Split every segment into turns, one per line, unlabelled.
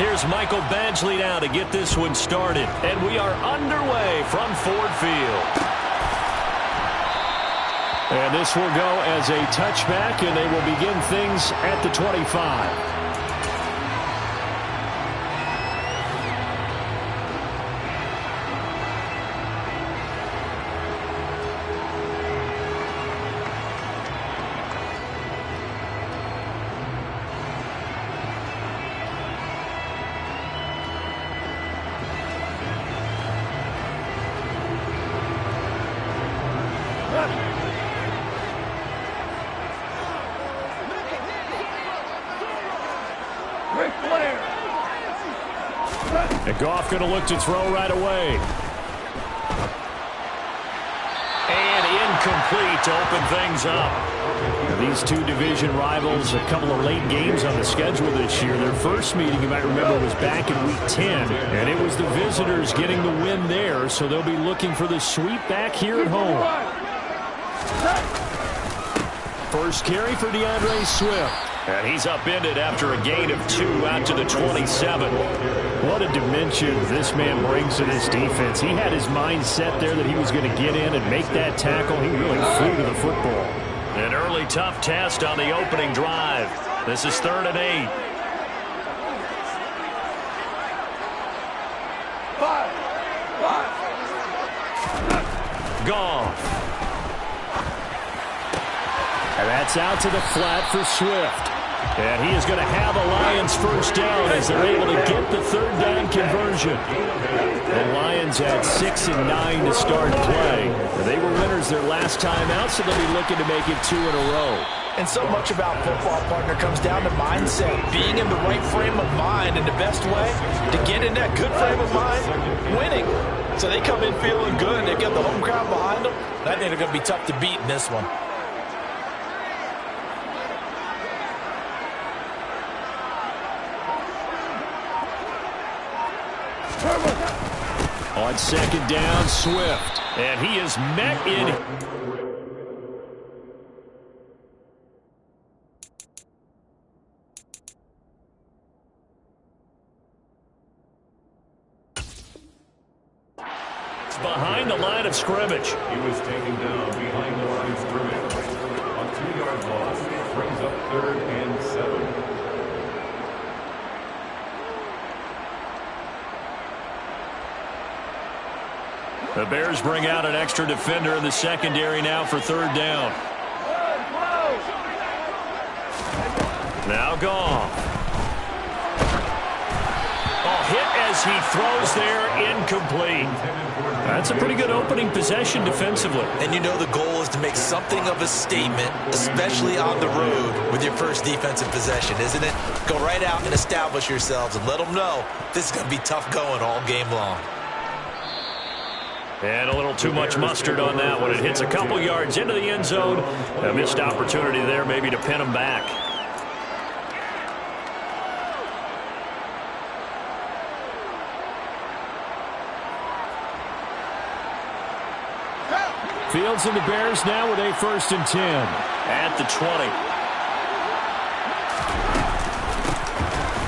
Here's Michael Badgley now to get this one started. And we are underway from Ford Field. And this will go as a touchback, and they will begin things at the 25. And Goff going to look to throw right away. And incomplete to open things up. Now, these two division rivals, a couple of late games on the schedule this year. Their first meeting, you might remember, was back in Week 10. And it was the visitors getting the win there, so they'll be looking for the sweep back here at home. First carry for DeAndre Swift. And he's upended after a gain of 2 out to the 27. What a dimension this man brings to this defense. He had his mind set there that he was going to get in and make that tackle. He really flew to the football. An early tough test on the opening drive. This is 3rd and 8. Goff. And that's out to the flat for Swift. And he is going to have a Lions first down as they're able to get the 3rd down conversion. The Lions had 6 and 9 to start play. They were winners their last time out, so they'll be looking to make it 2 in a row.
And so much about football, partner, comes down to mindset. Being in the right frame of mind, and the best way to get in that good frame of mind, winning. So they come in feeling good. They get the home crowd behind them. I think they're going to be tough to beat in this one.
On 2nd down, Swift. And he is met in. It's behind the line of scrimmage.
He was taken down behind the line of scrimmage. On 2-yard loss, it brings up 3rd and 7.
The Bears bring out an extra defender in the secondary now for 3rd down. Now Goff. Hit as he throws there, incomplete. That's a pretty good opening possession defensively.
And you know the goal is to make something of a statement, especially on the road with your first defensive possession, isn't it? Go right out and establish yourselves and let them know this is going to be tough going all game long.
And a little too much mustard on that one. It hits a couple yards into the end zone. A missed opportunity there maybe to pin him back. Fields and the Bears now with a 1st and 10 at the 20.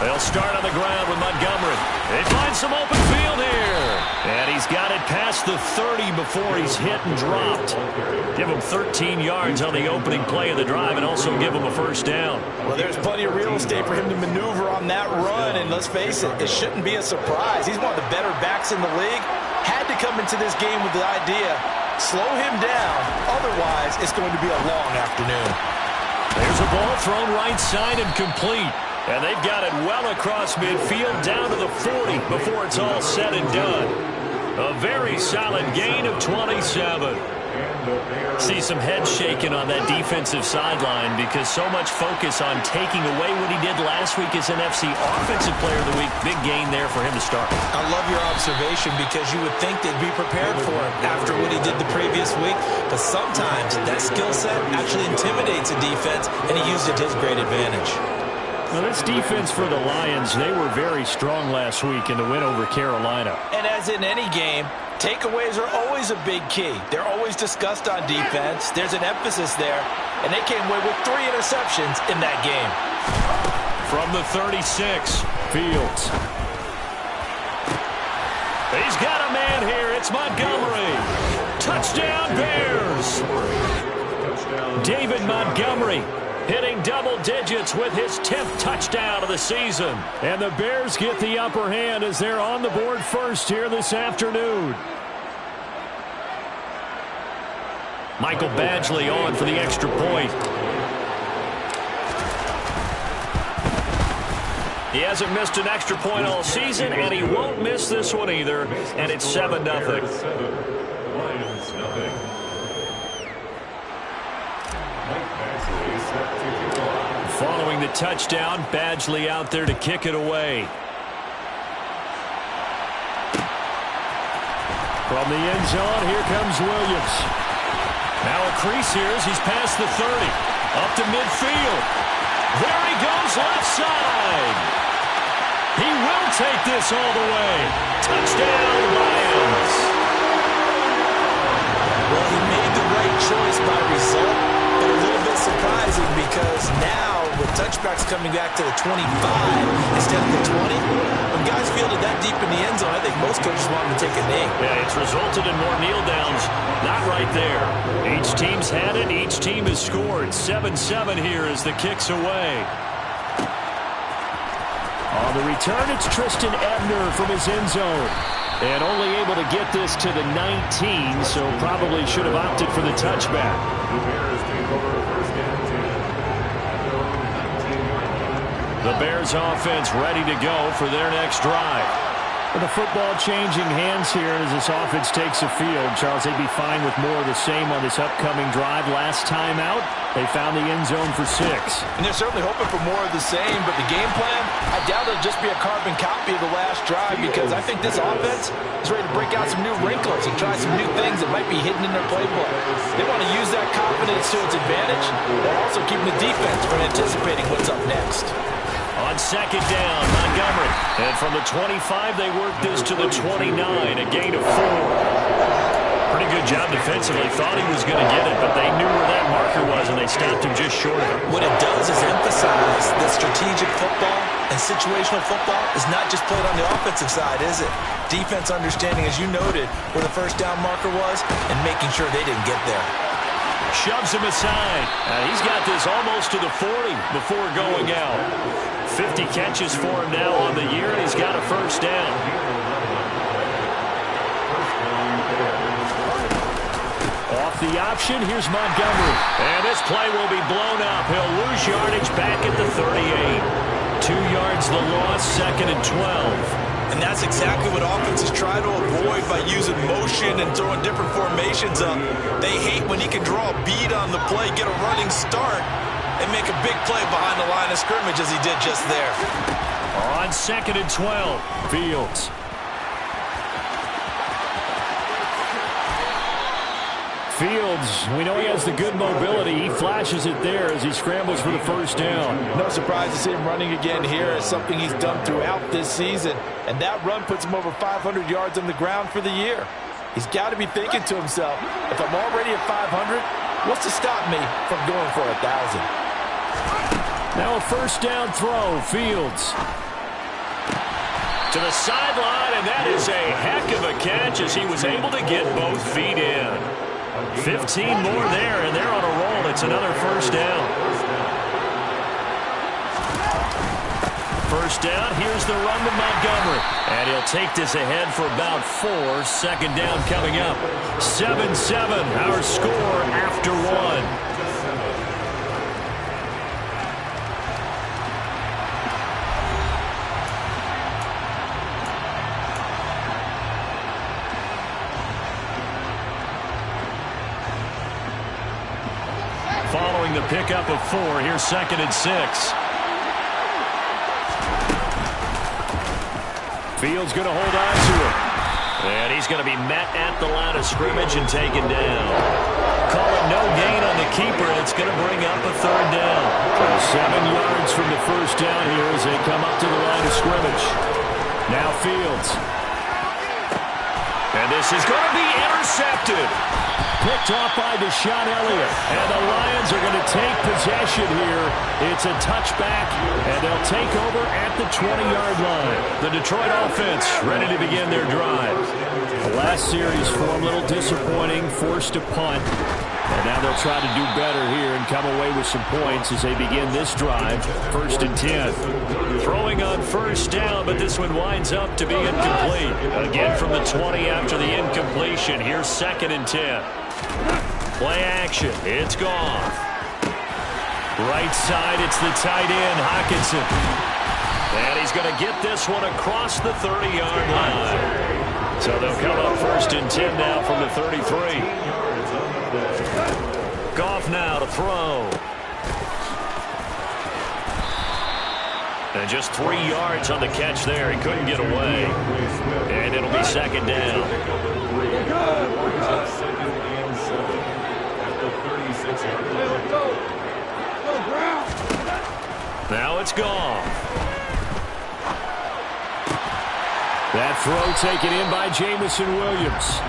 They'll start on the ground with Montgomery. They find some open field here. And he's got it past the 30 before he's hit and dropped. Give him 13 yards on the opening play of the drive and also give him a 1st down.
Well, there's plenty of real estate for him to maneuver on that run. And let's face it, it shouldn't be a surprise. He's one of the better backs in the league. Had to come into this game with the idea, slow him down. Otherwise, it's going to be a long afternoon.
There's a ball thrown right side and complete. And they've got it well across midfield down to the 40 before it's all said and done. A very solid gain of 27. See some heads shaking on that defensive sideline because so much focus on taking away what he did last week as NFC Offensive Player of the Week. Big gain there for him to start.
I love your observation because you would think they'd be prepared for it after what he did the previous week. But sometimes that skill set actually intimidates a defense, and he used it to his great advantage.
Well, this defense for the Lions, they were very strong last week in the win over Carolina.
And as in any game, takeaways are always a big key. They're always discussed on defense. There's an emphasis there. And they came away with 3 interceptions in that game.
From the 36, Fields. He's got a man here. It's Montgomery. Touchdown, Bears. David Montgomery hitting double digits with his 10th touchdown of the season. And the Bears get the upper hand as they're on the board first here this afternoon. Michael Badgley on for the extra point. He hasn't missed an extra point all season, and he won't miss this one either. And it's 7-0. Following the touchdown, Badgley out there to kick it away. From the end zone, here comes Williams. Now a crease here as he's past the 30. Up to midfield. There he goes, left side. He will take this all the way. Touchdown, Lions.
Well, he made the right choice by result, but a little bit surprising because now with touchbacks coming back to the 25 instead of the 20, when guys fielded that deep in the end zone, I think most coaches want him to take a knee.
Yeah, it's resulted in more kneel downs. Not right there. Each team's had it. Each team has scored. 7-7 here as the kick's away. On the return, it's Tristan Ebner from his end zone. And only able to get this to the 19, so probably should have opted for the touchback.
The Bears take over first and 10.
The Bears offense ready to go for their next drive. With the football changing hands here as this offense takes the field. Charles, they'd be fine with more of the same on this upcoming drive. Last time out, they found the end zone for 6.
And they're certainly hoping for more of the same, but the game plan, I doubt it'll just be a carbon copy of the last drive because I think this offense is ready to break out some new wrinkles and try some new things that might be hidden in their playbook. They want to use that confidence to its advantage while also keeping the defense from anticipating what's up next.
On second down, Montgomery. And from the 25, they work this to the 29, a gain of 4. Pretty good job defensively. Thought he was going to get it, but they knew where that marker was, and they stopped him just short of it.
What it does is emphasize that strategic football and situational football is not just played on the offensive side, is it? Defense understanding, as you noted, where the first down marker was and making sure they didn't get there.
Shoves him aside. He's got this almost to the 40 before going out. 50 catches for him now on the year, and he's got a first down. Off the option, here's Montgomery. And this play will be blown up. He'll lose yardage back at the 38. 2 yards the loss, 2nd and 12.
And that's exactly what offenses try to avoid by using motion and throwing different formations up. They hate when he can draw a bead on the play, get a running start, and make a big play behind the line of scrimmage as he did just there.
On 2nd and 12, Fields. Fields, we know he has the good mobility. He flashes it there as he scrambles for the first down.
No surprise to see him running again here. It's something he's done throughout this season. And that run puts him over 500 yards on the ground for the year. He's got to be thinking to himself, if I'm already at 500, what's to stop me from going for 1,000?
Now a first down throw, Fields. To the sideline, and that is a heck of a catch as he was able to get both feet in. 15 more there, and they're on a roll. It's another first down. First down, here's the run to Montgomery. And he'll take this ahead for about 4. 2nd down coming up. 7-7, our score after 1. Following the pickup of 4, here's 2nd and 6. Fields going to hold on to it. And he's going to be met at the line of scrimmage and taken down. Call it no gain on the keeper, and it's going to bring up a 3rd down. 7 yards from the first down here as they come up to the line of scrimmage. Now Fields. And this is going to be intercepted. Picked picked off by Deshaun Elliott. And the Lions are going to take possession here. It's a touchback, and they'll take over at the 20-yard line. The Detroit offense ready to begin their drive. The last series for them, a little disappointing, forced to punt. And now they'll try to do better here and come away with some points as they begin this drive. 1st and 10. Throwing on first down, but this one winds up to be incomplete. Again from the 20 after the incompletion. Here's 2nd and 10. Play action. It's Goff. Right side, it's the tight end, Hockenson. And he's going to get this one across the 30-yard line. So they'll come up 1st and 10 now from the 33. Goff now to throw. And just 3 yards on the catch there. He couldn't get away. And it'll be 2nd down. Now it's Goff. That throw taken in by Jameson Williams.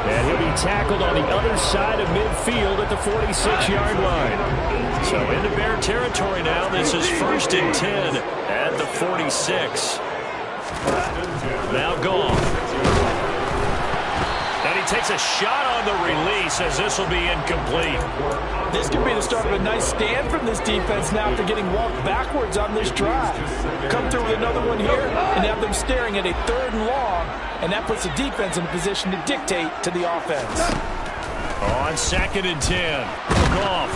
And he'll be tackled on the other side of midfield at the 46-yard line. So into Bear territory now. This is 1st and 10 at the 46. Now Goff. And he takes a shot on the release as this will be incomplete.
This could be the start of a nice stand from this defense now after getting walked backwards on this drive. Come through with another one here and have them staring at a 3rd and long, and that puts the defense in a position to dictate to the offense.
On 2nd and 10. Goff.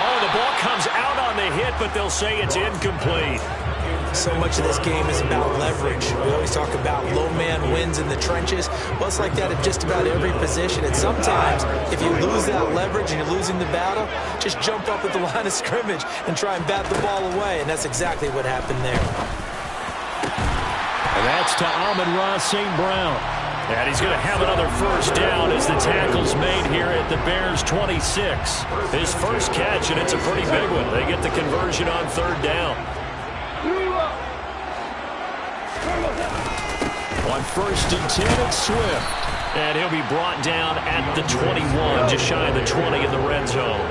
Oh, the ball comes out on the hit, but they'll say it's incomplete.
So much of this game is about leverage. We always talk about low man wins in the trenches. Well, it's like that at just about every position. And sometimes, if you lose that leverage and you're losing the battle, just jump up at the line of scrimmage and try and bat the ball away. And that's exactly what happened there.
And that's to Amon-Ra St. Brown. And he's going to have another 1st down as the tackle's made here at the Bears' 26. His first catch, and it's a pretty big one. They get the conversion on 3rd down. On 1st and 10, it's Swift. And he'll be brought down at the 21, just shy of the 20 in the red zone.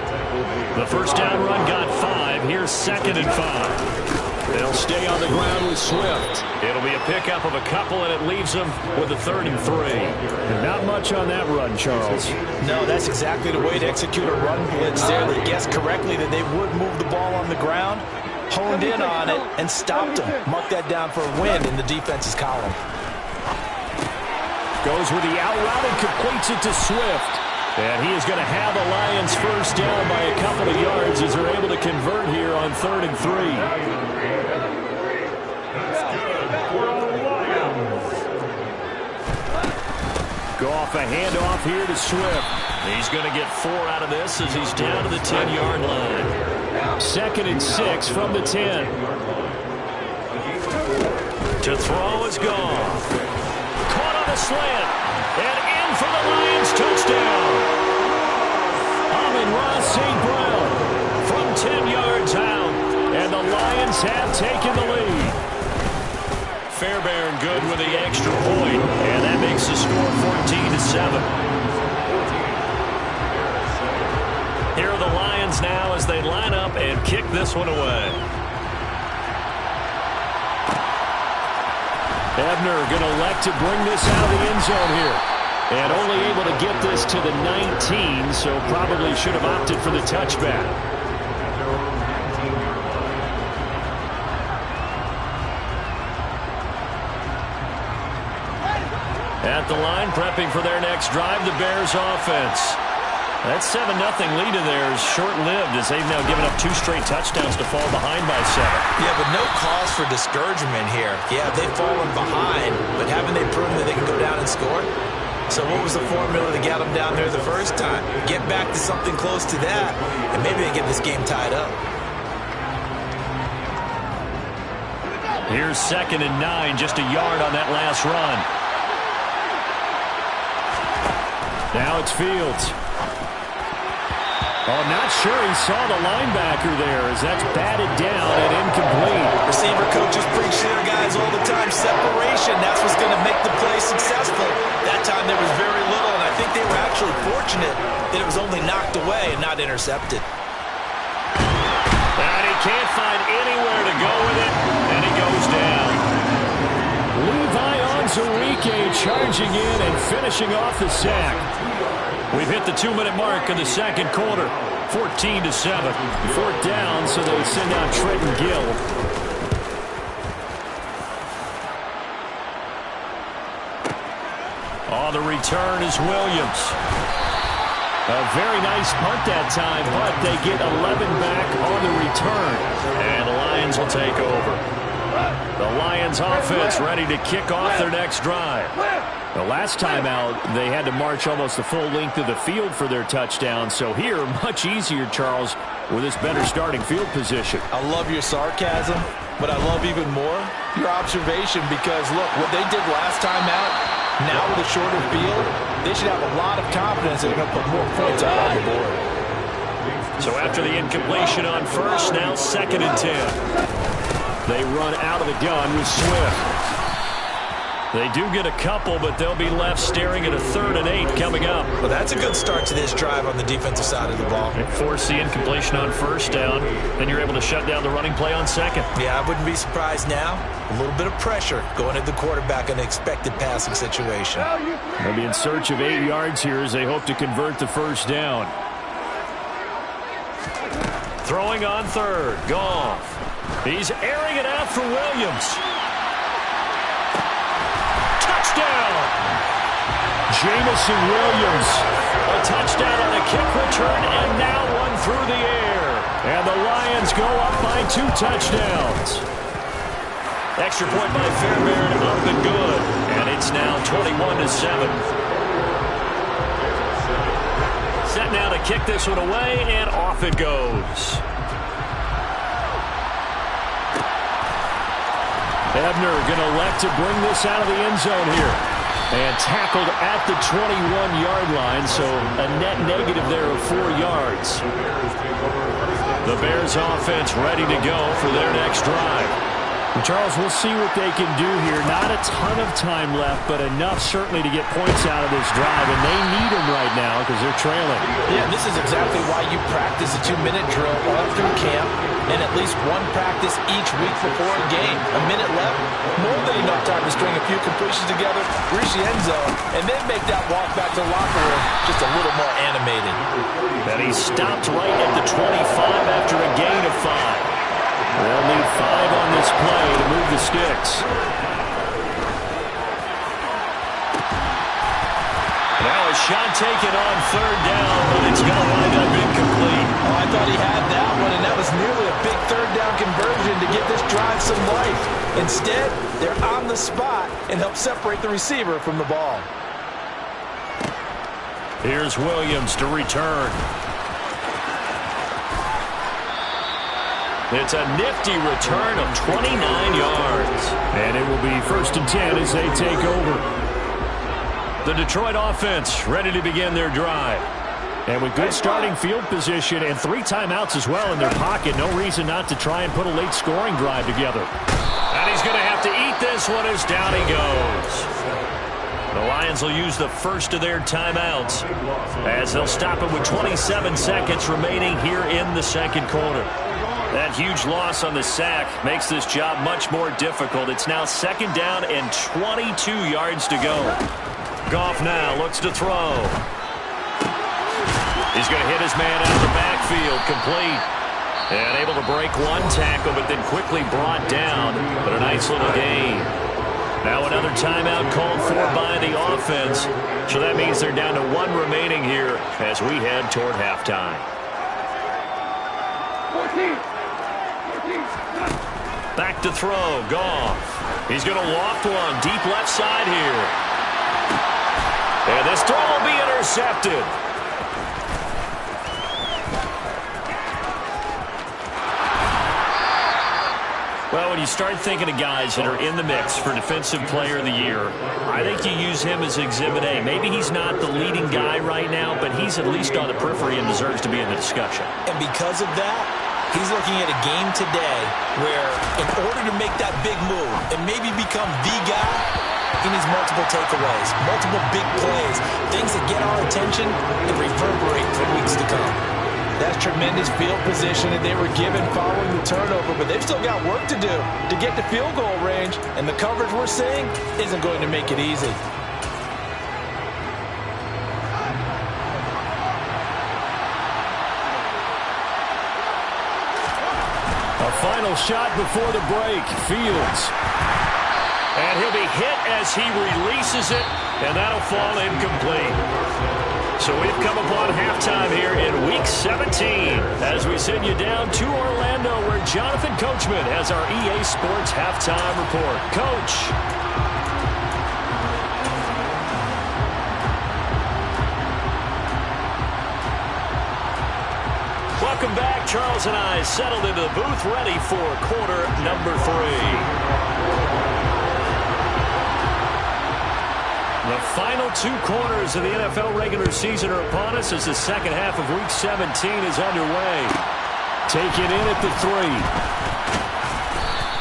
The 1st down run got 5. Here's 2nd and 5. They'll stay on the ground with Swift. It'll be a pickup of a couple, and it leaves them with a 3rd and 3. And not much on that run, Charles.
No, that's exactly the way to execute a run blitz there. They guessed correctly that they would move the ball on the ground, honed in on it, and stopped them. Mark that down for a win in the defense's column.
Goes with the out route and completes it to Swift. And he is going to have the Lions 1st down by a couple of yards as they're able to convert here on 3rd and 3. Goff a handoff here to Swift. He's going to get 4 out of this as he's down to the 10-yard line. 2nd and 6 from the 10. To throw is Goff. Caught on the slant. And in for the Lions touchdown. Amon-Ra St. Brown from 10 yards out. And the Lions have taken the lead. Fairbairn good with the extra point. And that makes the score 14-7. Here are the Lions now as they line up and kick this one away. Ebner going to elect to bring this out of the end zone here. And only able to get this to the 19, so probably should have opted for the touchback. At the line, prepping for their next drive, the Bears offense. That 7-0 lead of theirs short-lived as they've now given up 2 straight touchdowns to fall behind by 7.
Yeah, but no cause for discouragement here. Yeah, they've fallen behind, but haven't they proven that they can go down and score? So what was the formula that got them down there the first time? Get back to something close to that, and maybe they get this game tied up.
Here's 2nd and 9, just a yard on that last run. Now it's Fields. Oh, not sure he saw the linebacker there as that's batted down and incomplete.
Receiver coaches preach to their guys all the time. Separation, that's what's going to make the play successful. That time there was very little, and I think they were accurate. actually fortunate that it was only knocked away and not intercepted.
And he can't find anywhere to go with it, and he goes down. Levi Onwuzurike charging in and finishing off the sack. We've hit the 2-minute mark in the second quarter. 14-7. Fourth down, so they send out Trenton Gill. On the return is Williams. A very nice punt that time, but they get 11 back on the return. And the Lions will take over. The Lions offense ready to kick off their next drive. The last time out, they had to march almost the full length of the field for their touchdown. So here, much easier, Charles, with this better starting field position.
I love your sarcasm, but I love even more your observation because, look, what they did last time out, now with a shorter field, they should have a lot of confidence they're going to put more points out on the board.
So after the incompletion on first, now 2nd and 10. They run out of the gun with Swift. They do get a couple, but they'll be left staring at a 3rd and 8 coming up.
Well, that's a good start to this drive on the defensive side of the ball.
They force the incompletion on first down, then you're able to shut down the running play on second.
Yeah, I wouldn't be surprised now. A little bit of pressure going at the quarterback in an expected passing situation.
They'll be in search of 8 yards here as they hope to convert the first down. Throwing on third, Goff. He's airing it out for Williams. Touchdown! Jamison Williams. A touchdown on a kick return, and now one through the air. And the Lions go up by 2 touchdowns. Extra point by Fairbairn, up and good. And it's now 21-7. Set now to kick this one away, and off it goes. Ebner going to elect to bring this out of the end zone here. And tackled at the 21-yard line, so a net negative there of 4 yards. The Bears offense ready to go for their next drive. Well, Charles, we'll see what they can do here. Not a ton of time left, but enough certainly to get points out of this drive, and they need them right now because they're trailing.
Yeah, this is exactly why you practice a 2-minute drill all through camp and at least one practice each week before a game. A minute left, more than enough time to string a few completions together, reach the end zone, and then make that walk back to the locker room just a little more animated.
And he stopped right at the 25 after a gain of 5. They'll need 5 on this play to move the sticks. Now a shot taken on 3rd down, but it's going to wind up incomplete.
Oh, I thought he had that one, and that was nearly a big 3rd down conversion to give this drive some life. Instead, they're on the spot and help separate the receiver from the ball.
Here's Williams to return. It's a nifty return of 29 yards. And it will be 1st and 10 as they take over. The Detroit offense ready to begin their drive. And with good starting field position and 3 timeouts as well in their pocket, no reason not to try and put a late scoring drive together. And he's going to have to eat this one as down he goes. The Lions will use the first of their timeouts as they'll stop it with 27 seconds remaining here in the second quarter. That huge loss on the sack makes this job much more difficult. It's now 2nd down and 22 yards to go. Goff now looks to throw. He's going to hit his man out of the backfield, complete. And able to break one tackle, but then quickly brought down. But a nice little gain. Now another timeout called for by the offense. So that means they're down to 1 remaining here as we head toward halftime. Back to throw, Goff. He's going to loft one deep left side here. And this throw will be intercepted. Well, when you start thinking of guys that are in the mix for Defensive Player of the Year, I think you use him as Exhibit A. Maybe he's not the leading guy right now, but he's at least on the periphery and deserves to be in the discussion.
And because of that, He's looking at a game today where in order to make that big move and maybe become the guy, he needs multiple takeaways, multiple big plays, things that get our attention and reverberate for weeks to come. That's tremendous field position that they were given following the turnover, but they've still got work to do to get to field goal range, and the coverage we're seeing isn't going to make it easy.
A final shot before the break. Fields. And he'll be hit as he releases it, and that'll fall incomplete. So we've come upon halftime here in Week 17 as we send you down to Orlando where Jonathan Coachman has our EA Sports Halftime Report. Coach. Welcome back. Charles and I settled into the booth ready for quarter number 3. The final 2 quarters of the NFL regular season are upon us as the second half of Week 17 is underway. Taken in at the 3.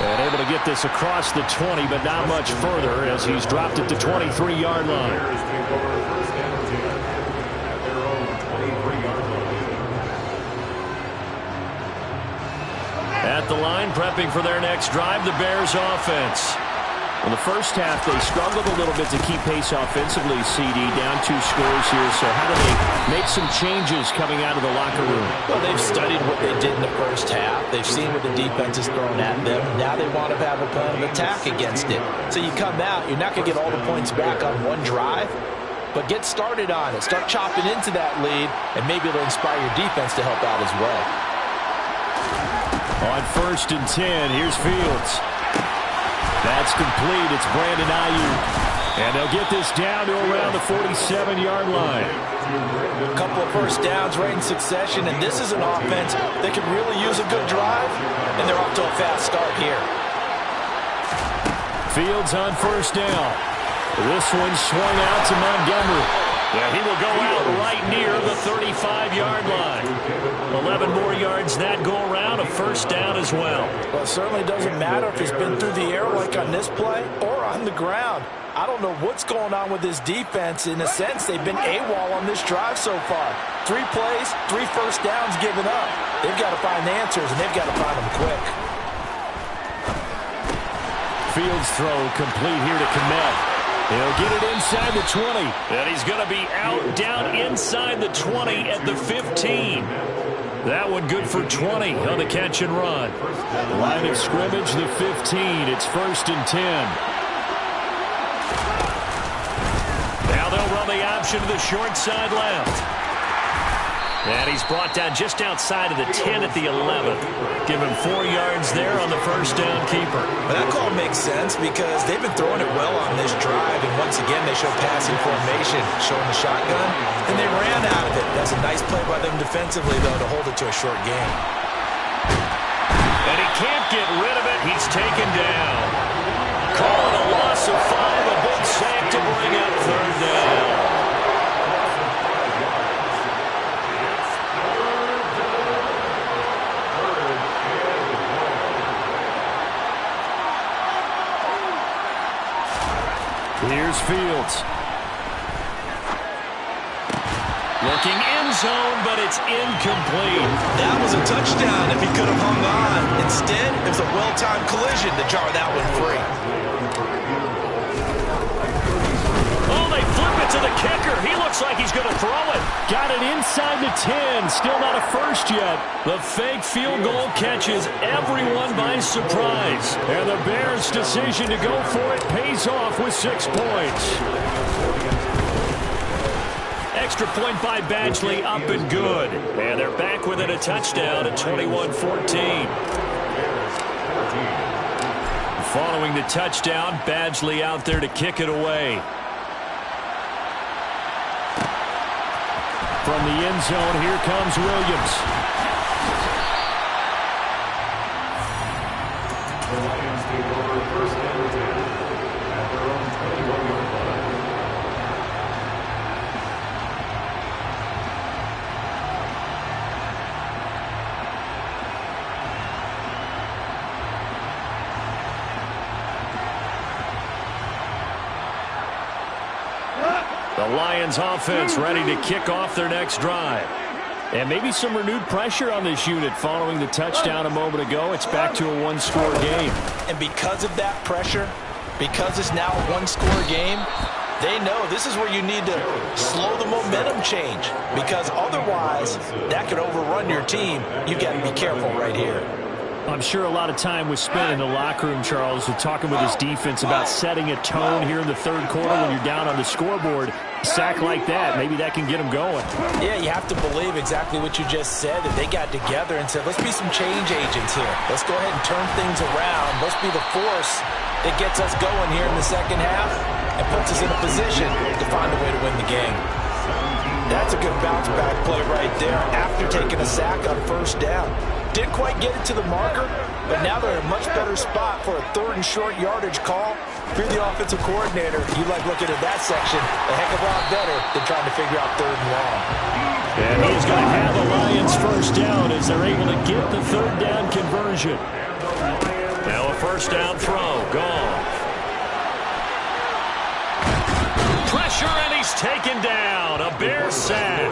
And able to get this across the 20, but not much further as he's dropped at the 23-yard line. At the line, prepping for their next drive, the Bears offense.
In the first half, they struggled a little bit to keep pace offensively, CD, down 2 scores here. So how do they make some changes coming out of the locker room?
Well, they've studied what they did in the first half. They've seen what the defense has thrown at them. Now they want to have a plan of attack against it. So you come out, you're not going to get all the points back on one drive, but get started on it. Start chopping into that lead, and maybe it'll inspire your defense to help out as well.
On 1st and 10, here's Fields. That's complete. It's Brandon Ayuk. And they'll get this down to around the 47-yard line.
A couple of first downs right in succession, and this is an offense that could really use a good drive, and they're off to a fast start here.
Fields on 1st down. This one swung out to Montgomery. Yeah, he will go out right near the 35-yard line. 11 more yards that go around, a 1st down as well.
Well, it certainly doesn't matter if it's been through the air like on this play or on the ground. I don't know what's going on with this defense. In a sense, they've been AWOL on this drive so far. 3 plays, 3 first downs given up. They've got to find answers, and they've got to find them quick.
Fields throw complete here to Kmet. He'll get it inside the 20. And he's going to be out down inside the 20 at the 15. That one good for 20 on the catch and run. Line of scrimmage, the 15. It's 1st and 10. Now they'll run the option to the short side left. And he's brought down just outside of the 10 at the 11. Give him 4 yards there on the 1st down keeper.
But that call makes sense because they've been throwing it well on this drive. And once again, they show passing formation, showing the shotgun. And they ran out of it. That's a nice play by them defensively, though, to hold it to a short game.
And he can't get rid of it. He's taken down. Call it a loss of 5. A big sack to bring up 3rd down. Here's Fields. Looking end zone, but it's incomplete.
That was a touchdown if he could have hung on. Instead, it was a well-timed collision to jar that one free.
Oh, they flip it to the kicker. He looks like he's going to throw it. Got it inside the 10. Still not a first yet. The fake field goal catches everyone by surprise. And the Bears' decision to go for it pays off with 6 points. Extra point by Badgley up and good. And they're back within a touchdown at 21-14. Following the touchdown, Badgley out there to kick it away. From the end zone, here comes Williams.
The Lions take over 1st and 10 at their own 21-yard line.
The Lions offense ready to kick off their next drive. And maybe some renewed pressure on this unit following the touchdown a moment ago. It's back to a one-score game.
And because of that pressure, because it's now a one-score game, they know this is where you need to slow the momentum change, because otherwise that could overrun your team. You've got to be careful right here.
I'm sure a lot of time was spent in the locker room, Charles, with talking with his defense about setting a tone here in the third quarter when you're down on the scoreboard. A sack like that, maybe that can get them going.
Yeah, you have to believe exactly what you just said, that they got together and said, let's be some change agents here. Let's go ahead and turn things around. Let's be the force that gets us going here in the second half and puts us in a position to find a way to win the game. That's a good bounce back play right there after taking a sack on first down. Didn't quite get it to the marker, but now they're in a much better spot for a third and short yardage call. If you're the offensive coordinator, you like looking at that section a heck of a lot better than trying to figure out third and long.
And he's going to have the Lions first down as they're able to get the third down conversion. Now a first down throw, gone. Pressure, and he's taken down. A Bears sack.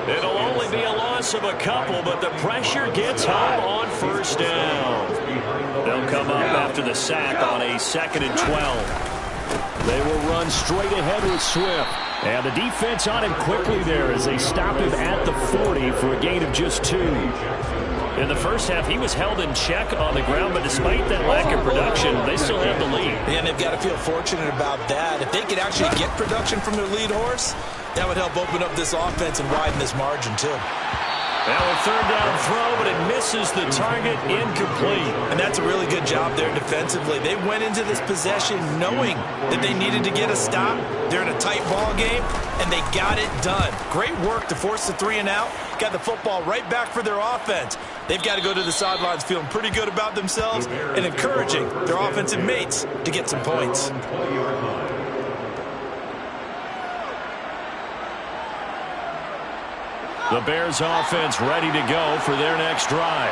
It'll only be a loss of a couple, but the pressure gets home on first down. They'll come up after the sack on a 2nd and 12. They will run straight ahead with Swift. And the defense on him quickly there as they stop him at the 40 for a gain of just 2. In the first half, he was held in check on the ground, but despite that lack of production, they still have the lead.
And they've got to feel fortunate about that. If they could actually get production from their lead horse, that would help open up this offense and widen this margin too.
Now a third down throw, but it misses the target, incomplete.
And that's a really good job there defensively. They went into this possession knowing that they needed to get a stop. They're in a tight ball game, and they got it done. Great work to force the 3 and out. Got the football right back for their offense. They've got to go to the sidelines feeling pretty good about themselves and encouraging their offensive mates to get some points.
The Bears offense ready to go for their next drive.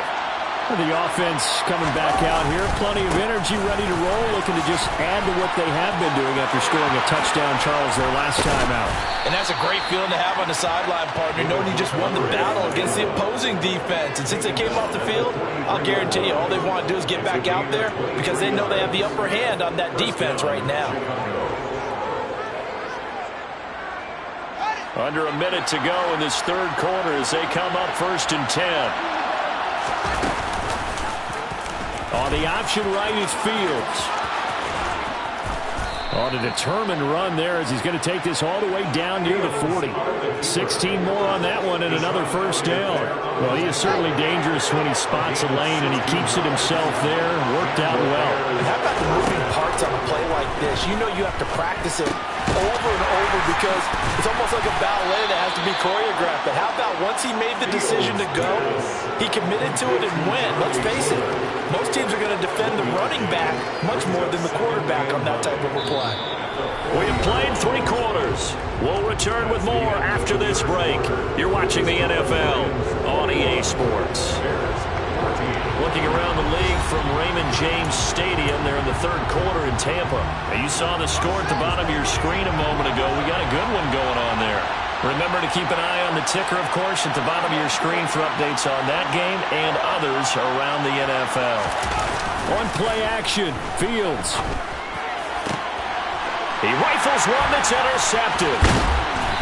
The offense coming back out here. Plenty of energy, ready to roll, looking to just add to what they have been doing after scoring a touchdown, Charles, their last time out.
And that's a great feeling to have on the sideline, partner, knowing you just won the battle against the opposing defense. And since they came off the field, I'll guarantee you all they want to do is get back out there because they know they have the upper hand on that defense right now.
Under a minute to go in this third quarter as they come up 1st and 10. On the option right is Fields. On a determined run there as he's going to take this all the way down near the 40. 16 more on that one and another first down. Well, he is certainly dangerous when he spots a lane and he keeps it himself there. Worked out well.
And how about the moving parts on a play like this? You know you have to practice it over and over because it's almost like a ballet that has to be choreographed. But how about once he made the decision to go, he committed to it and went. Let's face it, most teams are going to defend the running back much more than the quarterback on that type of a play.
We have played 3 quarters. We'll return with more after this break. You're watching the NFL on EA Sports. Looking around the league from Raymond James Stadium, they're in the third quarter in Tampa. And you saw the score at the bottom of your screen a moment ago. We got a good one going on there. Remember to keep an eye on the ticker, of course, at the bottom of your screen for updates on that game and others around the NFL. On play action, Fields. He rifles one that's intercepted.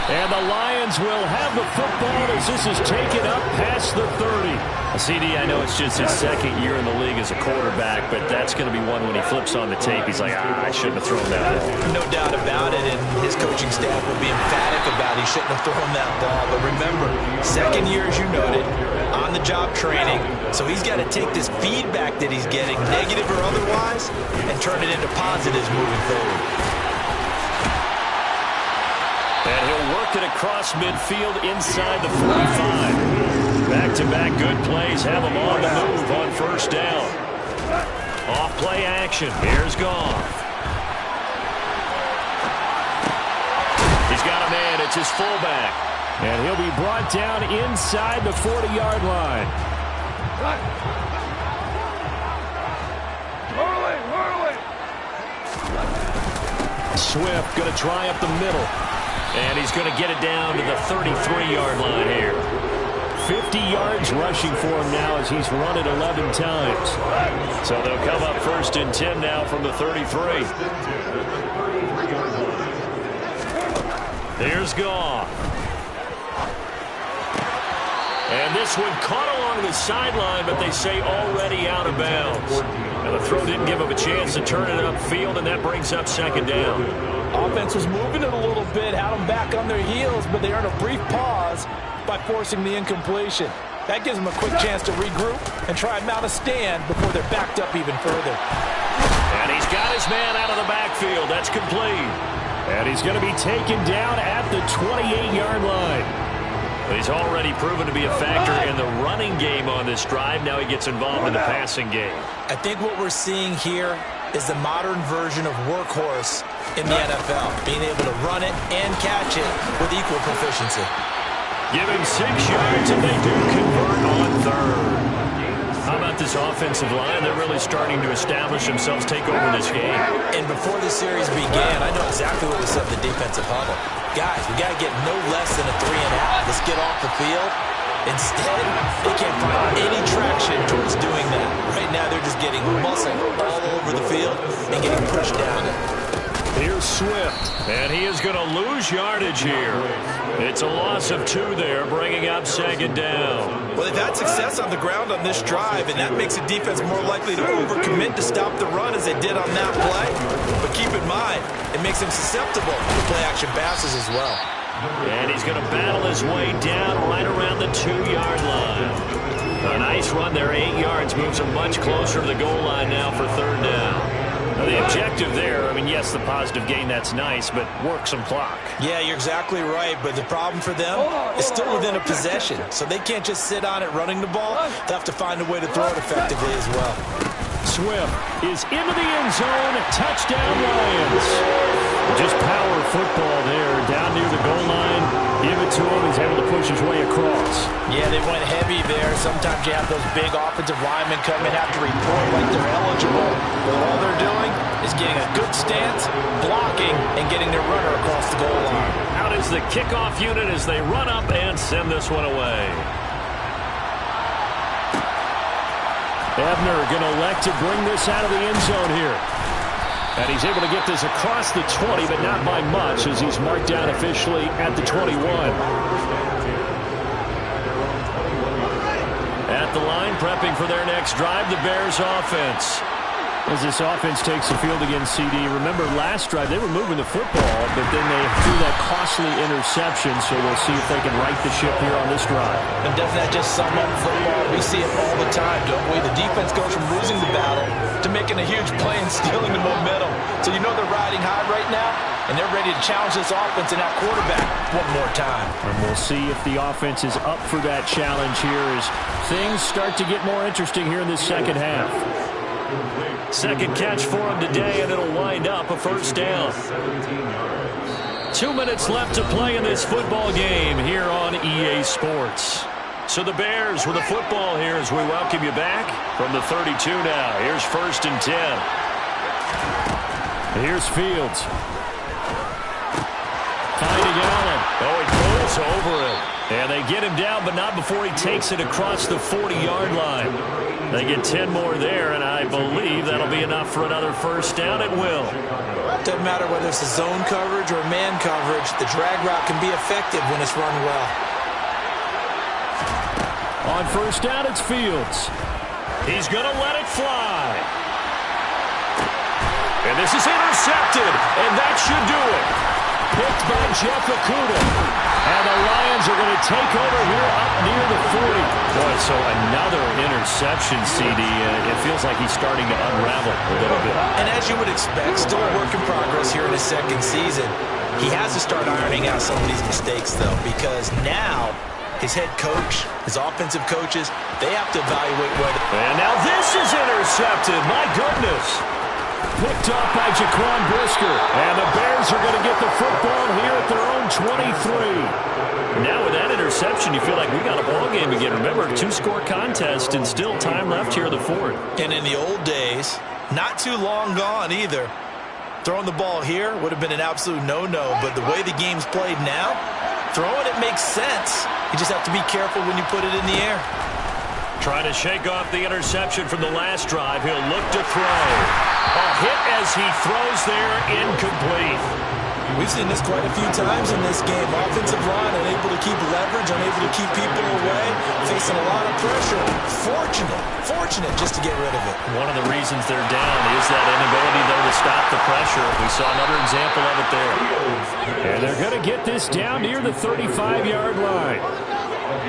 And the Lions will have the football as this is taken up past the 30. CD, I know it's just his second year in the league as a quarterback, but that's going to be one when he flips on the tape. He's like, I shouldn't have thrown that ball.
No doubt about it, and his coaching staff will be emphatic about he shouldn't have thrown that ball. But remember, second year, as you noted, on-the-job training, so he's got to take this feedback that he's getting, negative or otherwise, and turn it into positives moving forward.
And he'll work it across midfield inside the 45. Back-to-back good plays have him on the move on first down. Off play action. Bears gone. He's got a man. It's his fullback.
And he'll be brought down inside the 40-yard line. Swift going to try up the middle.
And he's going to get it down to the 33-yard line here.
50 yards rushing for him now as he's run it 11 times.
So they'll come up 1st and 10 now from the 33. Here's Goff. And this one caught along the sideline, but they say already out of bounds. And the throw didn't give him a chance to turn it upfield, and that brings up 2nd down.
Offense was moving it a little bit, had them back on their heels, but they earned a brief pause by forcing the incompletion. That gives them a quick chance to regroup and try and mount a stand before they're backed up even further.
And he's got his man out of the backfield. That's complete.
And he's going to be taken down at the 28-yard line.
He's already proven to be a factor in the running game on this drive. Now he gets involved in the passing game.
I think what we're seeing here is the modern version of workhorse in the NFL, being able to run it and catch it with equal proficiency.
Give him 6 yards, and they do convert on 3rd. How about this offensive line? They're really starting to establish themselves, take over this game.
And before the series began, I know exactly what we said in the defensive huddle. Guys, we got to get no less than a 3.5. Let's get off the field. Instead, they can't find any traction towards doing that. Right now, they're just getting muscle all over the field and getting pushed down.
Here's Swift, and he is going to lose yardage here. It's a loss of 2 there, bringing up 2nd down.
Well, they've had success on the ground on this drive, and that makes a defense more likely to overcommit to stop the run as they did on that play. But keep in mind, it makes them susceptible to play-action passes as well.
And he's going to battle his way down right around the 2-yard line. A nice run there, 8 yards, moves him much closer to the goal line now for 3rd down. Now the objective there, I mean, yes, the positive gain, that's nice, but work some clock.
Yeah, you're exactly right, but the problem for them is still within a possession, so they can't just sit on it running the ball. They'll have to find a way to throw it effectively as well.
Swift is into the end zone. Touchdown, Lions. Just power football there, down near the goal line. Give it to him. He's able to push his way across.
Yeah, they went heavy there. Sometimes you have those big offensive linemen come in, have to report like they're eligible. But all they're doing is getting a good stance, blocking, and getting their runner across the goal line.
Out is the kickoff unit as they run up and send this one away.
Ebner going to elect to bring this out of the end zone here. And he's able to get this across the 20, but not by much as he's marked down officially at the 21.
At the line, prepping for their next drive, the Bears offense.
As this offense takes the field against CD, remember last drive they were moving the football, but then they threw that costly interception, so we'll see if they can right the ship here on this drive.
And doesn't that just sum up football? We see it all the time, don't we? The defense goes from losing the battle to making a huge play and stealing the momentum. So you know they're riding high right now, and they're ready to challenge this offense and that quarterback one more time.
And we'll see if the offense is up for that challenge here as things start to get more interesting here in this second half.
Second catch for him today, and it'll wind up a 1st down. 2 minutes left to play in this football game here on EA Sports. So the Bears with the football here as we welcome you back from the 32 now. Here's 1st and 10.
Here's Fields. Finding Allen.
Oh, he pulls over him. And they get him down, but not before he takes it across the 40-yard line. They get 10 more there, and I believe that'll be enough for another 1st down. It will.
Doesn't matter whether it's a zone coverage or man coverage. The drag route can be effective when it's run well.
On 1st down, it's Fields.
He's going to let it fly. And this is intercepted, and that should do it.
Picked by Jeff Okudah. And the Lions are going to take over here up near the 40.
Boy, so another interception, CD. It feels like he's starting to unravel a little bit.
And as you would expect, still a work in progress here in his 2nd season. He has to start ironing out some of these mistakes, though, because now his head coach, his offensive coaches, they have to evaluate whether...
And now this is intercepted. My goodness.
Picked off by Jaquan Brisker. And the Bears are going to get the football here at their own 23.
Now with that interception, you feel like we got a ball game again. Remember, 2-score contest and still time left here in the 4th.
And in the old days, not too long gone either, Throwing the ball here would have been an absolute no-no, but the way the game's played now, throwing it makes sense. You just have to be careful when you put it in the air.
Trying to shake off the interception from the last drive. He'll look to throw. A hit as he throws there, incomplete.
We've seen this quite a few times in this game. Offensive line unable to keep leverage, unable to keep people away, facing a lot of pressure. Fortunate just to get rid of it.
One of the reasons they're down is that inability, though, to stop the pressure. We saw another example of it there.
And they're going to get this down near the 35-yard line.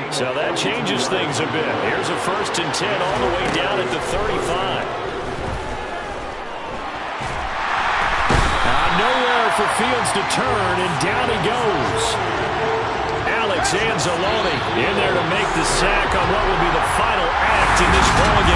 So that changes things a bit. Here's a 1st and 10 all the way down at the 35.
Nowhere for Fields to turn, and down he goes. Alex Anzalone in there to make the sack on what will be the final act in this ballgame.